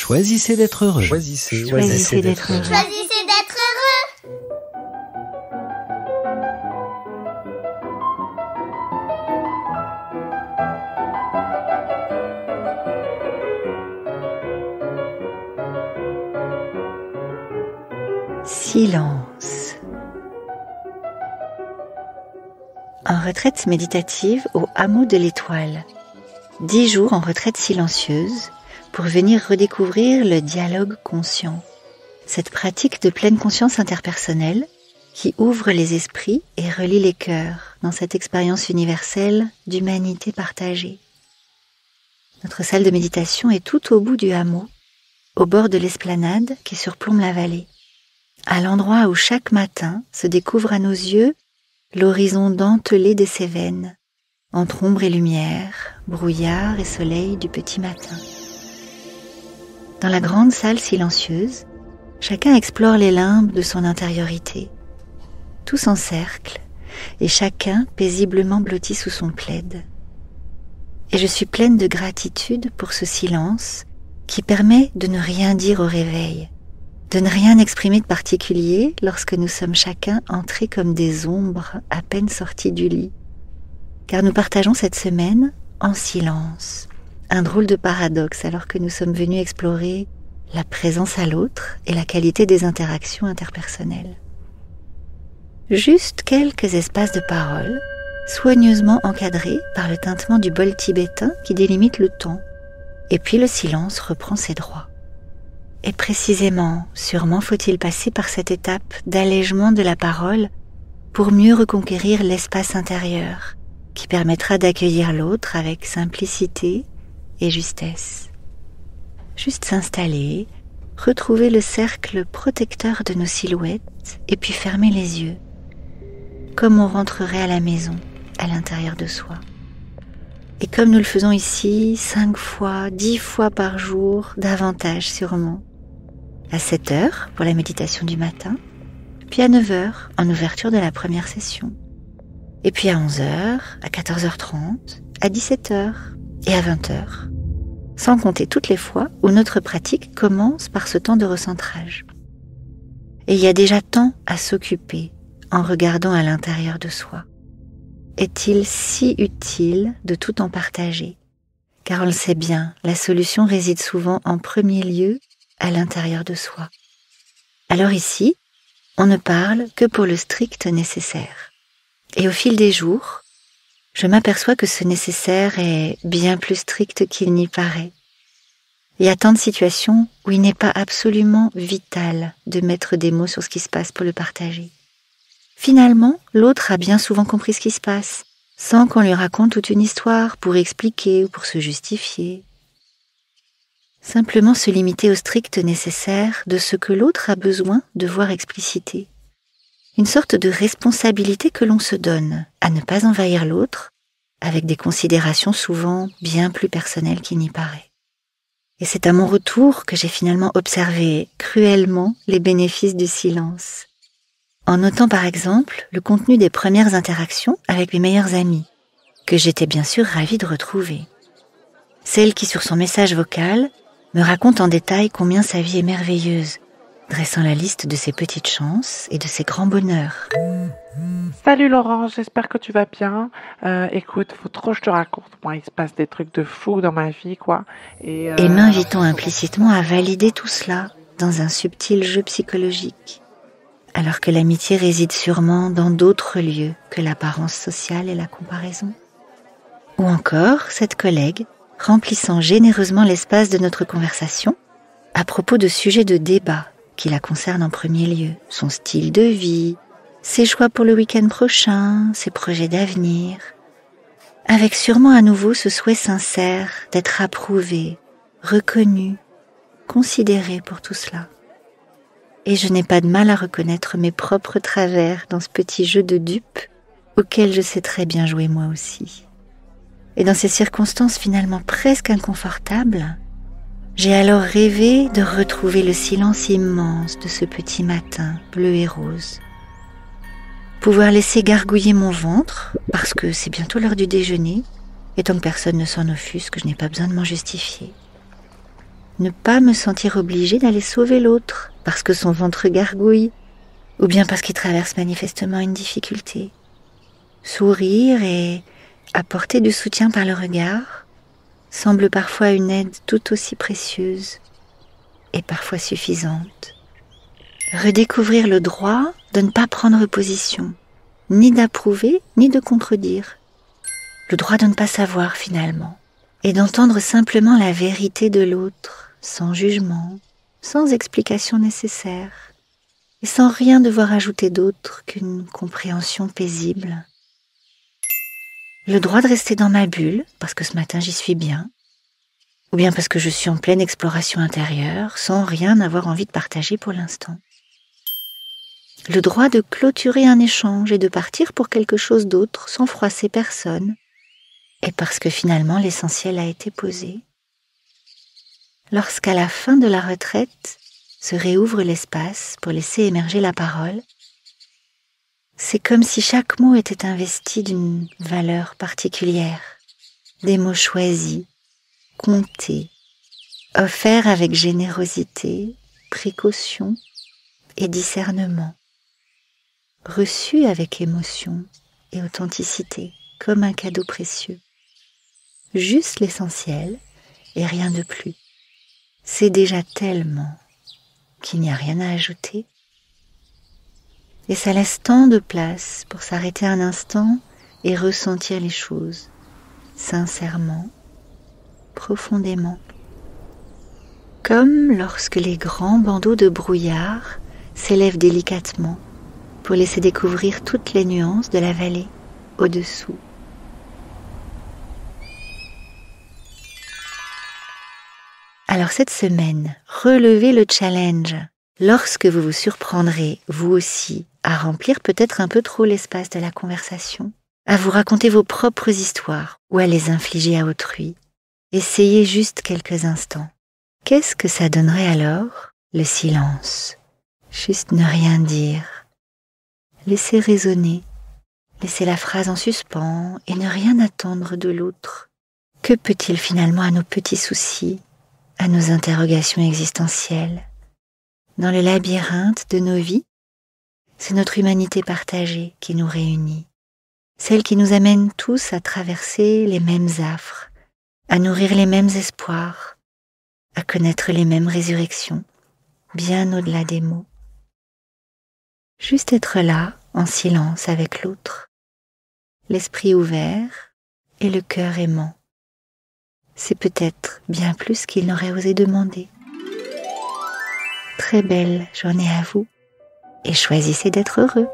Choisissez d'être heureux. Choisissez d'être heureux. Choisissez d'être heureux. Silence. En retraite méditative au hameau de l'Étoile. 10 jours en retraite silencieuse pour venir redécouvrir le dialogue conscient. Cette pratique de pleine conscience interpersonnelle qui ouvre les esprits et relie les cœurs dans cette expérience universelle d'humanité partagée. Notre salle de méditation est tout au bout du hameau, au bord de l'esplanade qui surplombe la vallée. À l'endroit où chaque matin se découvre à nos yeux l'horizon dentelé des Cévennes, entre ombre et lumière, brouillard et soleil du petit matin. Dans la grande salle silencieuse, chacun explore les limbes de son intériorité. Tous en cercle, et chacun paisiblement blotti sous son plaid. Et je suis pleine de gratitude pour ce silence qui permet de ne rien dire au réveil, de ne rien exprimer de particulier lorsque nous sommes chacun entrés comme des ombres à peine sortis du lit. Car nous partageons cette semaine en silence. Un drôle de paradoxe alors que nous sommes venus explorer la présence à l'autre et la qualité des interactions interpersonnelles. Juste quelques espaces de parole, soigneusement encadrés par le tintement du bol tibétain qui délimite le temps. Et puis le silence reprend ses droits. Et précisément, sûrement faut-il passer par cette étape d'allègement de la parole pour mieux reconquérir l'espace intérieur qui permettra d'accueillir l'autre avec simplicité et justesse. Juste s'installer, retrouver le cercle protecteur de nos silhouettes et puis fermer les yeux, comme on rentrerait à la maison, à l'intérieur de soi. Et comme nous le faisons ici 5 fois, 10 fois par jour, davantage sûrement. À 7 heures pour la méditation du matin, puis à 9 heures en ouverture de la première session. Et puis à 11 heures, à 14h30, à 17 heures et à 20 heures. Sans compter toutes les fois où notre pratique commence par ce temps de recentrage. Et il y a déjà tant à s'occuper en regardant à l'intérieur de soi. Est-il si utile de tout en partager? Car on le sait bien, la solution réside souvent en premier lieu à l'intérieur de soi. Alors ici, on ne parle que pour le strict nécessaire. Et au fil des jours, je m'aperçois que ce nécessaire est bien plus strict qu'il n'y paraît. Il y a tant de situations où il n'est pas absolument vital de mettre des mots sur ce qui se passe pour le partager. Finalement, l'autre a bien souvent compris ce qui se passe, sans qu'on lui raconte toute une histoire pour expliquer ou pour se justifier. Simplement se limiter au strict nécessaire de ce que l'autre a besoin de voir explicité. Une sorte de responsabilité que l'on se donne à ne pas envahir l'autre avec des considérations souvent bien plus personnelles qu'il n'y paraît. Et c'est à mon retour que j'ai finalement observé cruellement les bénéfices du silence. En notant par exemple le contenu des premières interactions avec mes meilleurs amis, que j'étais bien sûr ravie de retrouver. Celle qui sur son message vocal me raconte en détail combien sa vie est merveilleuse, dressant la liste de ses petites chances et de ses grands bonheurs. Salut Laurent, j'espère que tu vas bien. Écoute, faut trop que je te raconte. Moi, il se passe des trucs de fou dans ma vie, quoi. Et m'invitant implicitement à valider tout cela dans un subtil jeu psychologique. Alors que l'amitié réside sûrement dans d'autres lieux que l'apparence sociale et la comparaison. Ou encore cette collègue remplissant généreusement l'espace de notre conversation à propos de sujets de débat qui la concernent en premier lieu, son style de vie, ses choix pour le week-end prochain, ses projets d'avenir, avec sûrement à nouveau ce souhait sincère d'être approuvé, reconnu, considéré pour tout cela. Et je n'ai pas de mal à reconnaître mes propres travers dans ce petit jeu de dupe auquel je sais très bien jouer moi aussi. Et dans ces circonstances finalement presque inconfortables, j'ai alors rêvé de retrouver le silence immense de ce petit matin bleu et rose. Pouvoir laisser gargouiller mon ventre, parce que c'est bientôt l'heure du déjeuner, et tant que personne ne s'en offusque, je n'ai pas besoin de m'en justifier. Ne pas me sentir obligée d'aller sauver l'autre parce que son ventre gargouille ou bien parce qu'il traverse manifestement une difficulté. Sourire et apporter du soutien par le regard semble parfois une aide tout aussi précieuse et parfois suffisante. Redécouvrir le droit de ne pas prendre position, ni d'approuver, ni de contredire. Le droit de ne pas savoir finalement, et d'entendre simplement la vérité de l'autre, sans jugement, sans explication nécessaire, et sans rien devoir ajouter d'autre qu'une compréhension paisible. Le droit de rester dans ma bulle, parce que ce matin j'y suis bien, ou bien parce que je suis en pleine exploration intérieure, sans rien avoir envie de partager pour l'instant. Le droit de clôturer un échange et de partir pour quelque chose d'autre, sans froisser personne, et parce que finalement l'essentiel a été posé. Lorsqu'à la fin de la retraite se réouvre l'espace pour laisser émerger la parole, c'est comme si chaque mot était investi d'une valeur particulière, des mots choisis, comptés, offerts avec générosité, précaution et discernement, reçus avec émotion et authenticité, comme un cadeau précieux. Juste l'essentiel et rien de plus. C'est déjà tellement qu'il n'y a rien à ajouter. Et ça laisse tant de place pour s'arrêter un instant et ressentir les choses, sincèrement, profondément. Comme lorsque les grands bandeaux de brouillard s'élèvent délicatement pour laisser découvrir toutes les nuances de la vallée au-dessous. Alors cette semaine, relevez le challenge. Lorsque vous vous surprendrez, vous aussi, à remplir peut-être un peu trop l'espace de la conversation, à vous raconter vos propres histoires ou à les infliger à autrui, essayez juste quelques instants. Qu'est-ce que ça donnerait alors? Le silence. Juste ne rien dire. Laissez résonner. Laissez la phrase en suspens et ne rien attendre de l'autre. Que peut-il finalement à nos petits soucis, à nos interrogations existentielles? Dans le labyrinthe de nos vies, c'est notre humanité partagée qui nous réunit, celle qui nous amène tous à traverser les mêmes affres, à nourrir les mêmes espoirs, à connaître les mêmes résurrections, bien au-delà des mots. Juste être là, en silence avec l'autre, l'esprit ouvert et le cœur aimant. C'est peut-être bien plus qu'il n'aurait osé demander. Très belle journée à vous et choisissez d'être heureux.